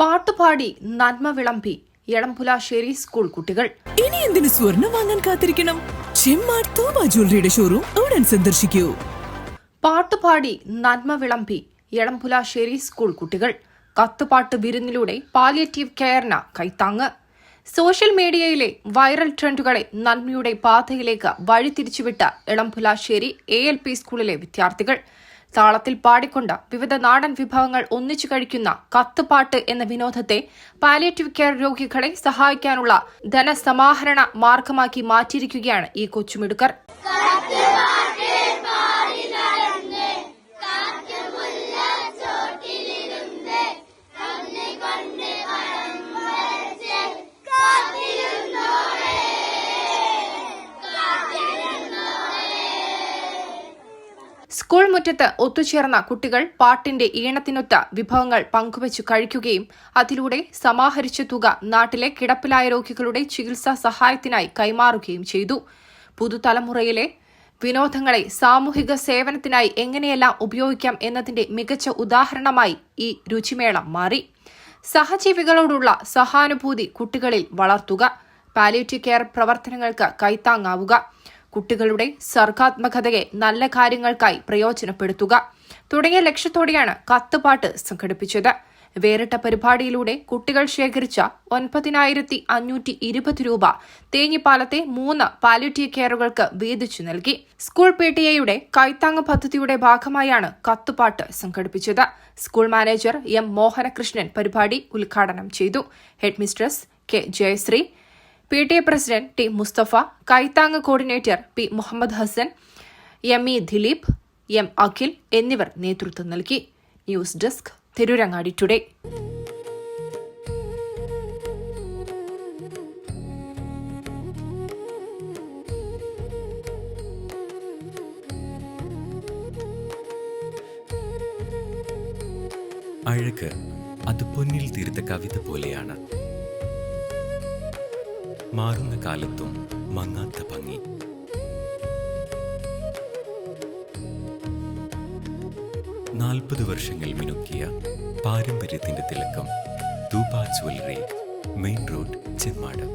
പാട്ടുപാടി നന്മ വിളമ്പി എളംപുലാശ്ശേരി സ്കൂൾ കുട്ടികൾ. ഇനി എന്തിനു സ്വർണം വാങ്ങാൻ കാത്തിരിക്കണം? ചെമ്മാട് തോമ ജ്വല്ലറിയുടെ ഷോറൂം ഉടൻ സന്ദർശിക്കൂ. പാട്ടുപാടി നന്മ വിളമ്പി എളംപുലാശ്ശേരി സ്കൂൾ കുട്ടികൾ. കത്തുപാട്ട് വിരുന്നിലൂടെ പാലിയേറ്റീവ് കെയറിന് കൈത്താങ്ങ്. സോഷ്യൽ മീഡിയയിലെ വൈറൽ ട്രെൻഡുകളെ നന്മയുടെ പാതയിലേക്ക് വഴിതിരിച്ചുവിട്ട എളംപുലാശ്ശേരി ALP സ്കൂളിലെ വിദ്യാർത്ഥികൾ താളത്തിൽ പാടിക്കൊണ്ട് വിവിധ നാടൻ വിഭവങ്ങൾ ഒന്നിച്ചു കഴിക്കുന്ന കത്തുപാട്ട് എന്ന വിനോദത്തെ പാലിയേറ്റീവ് കെയർ രോഗികളെ സഹായിക്കാനുള്ള ധനസമാഹരണ മാർഗമാക്കി മാറ്റിയിരിക്കുകയാണ് ഈ കൊച്ചുമിടുക്കർ. സ്കൂൾ മുറ്റത്ത് ഒത്തുചേർന്ന കുട്ടികൾ പാട്ടിന്റെ ഈണത്തിനൊത്ത വിഭവങ്ങൾ പങ്കുവച്ചു കഴിക്കുകയും അതിലൂടെ സമാഹരിച്ച തുക നാട്ടിലെ കിടപ്പിലായ രോഗികളുടെ ചികിത്സാ സഹായത്തിനായി കൈമാറുകയും ചെയ്തു. പുതുതലമുറയിലെ വിനോദങ്ങളെ സാമൂഹിക സേവനത്തിനായി എങ്ങനെയെല്ലാം ഉപയോഗിക്കാം എന്നതിന്റെ മികച്ച ഉദാഹരണമായി ഈ രുചിമേളം മാറി. സഹജീവികളോടുള്ള സഹാനുഭൂതി കുട്ടികളിൽ വളർത്തുക, പാലിയേറ്റീവ് കെയർ പ്രവർത്തനങ്ങൾക്ക് കൈത്താങ്ങാവുക, കുട്ടികളുടെ സർഗാത്മകതയെ നല്ല കാര്യങ്ങൾക്കായി പ്രയോജനപ്പെടുത്തുക തുടങ്ങിയ ലക്ഷ്യത്തോടെയാണ് കത്തുപാട്ട് സംഘടിപ്പിച്ചത്. വേറിട്ട പരിപാടിയിലൂടെ കുട്ടികൾ ശേഖരിച്ച 9,520 രൂപ തേഞ്ഞിപ്പാലത്തെ 3 പാലിയേറ്റീവ് കെയറുകൾക്ക് വീതിച്ചു നൽകി. സ്കൂൾ PTA കൈത്താങ്ങ് പദ്ധതിയുടെ ഭാഗമായാണ് കത്തുപാട്ട് സംഘടിപ്പിച്ചത്. School manager M. മോഹനകൃഷ്ണൻ പരിപാടി ഉദ്ഘാടനം ചെയ്തു. Head mistress K. Jayashree, PTA president T. Mustafa, കൈത്താങ്ങ് coordinator P. Muhammad Hasan, ME Dileep, M. Akhil എന്നിവർ നേതൃത്വം നൽകി. News desk, Tirurangadi today. അഴക് അത് പൊന്നിൽ തീർത്ത കവിത പോലെയാണ്. മാറുന്ന കാലത്തും മങ്ങാത്ത ഭംഗി. നാൽപ്പത് വർഷങ്ങൾ മിനുക്കിയ പാരമ്പര്യത്തിന്റെ തിളക്കം. Thooba jewellery, main road, Chemmad.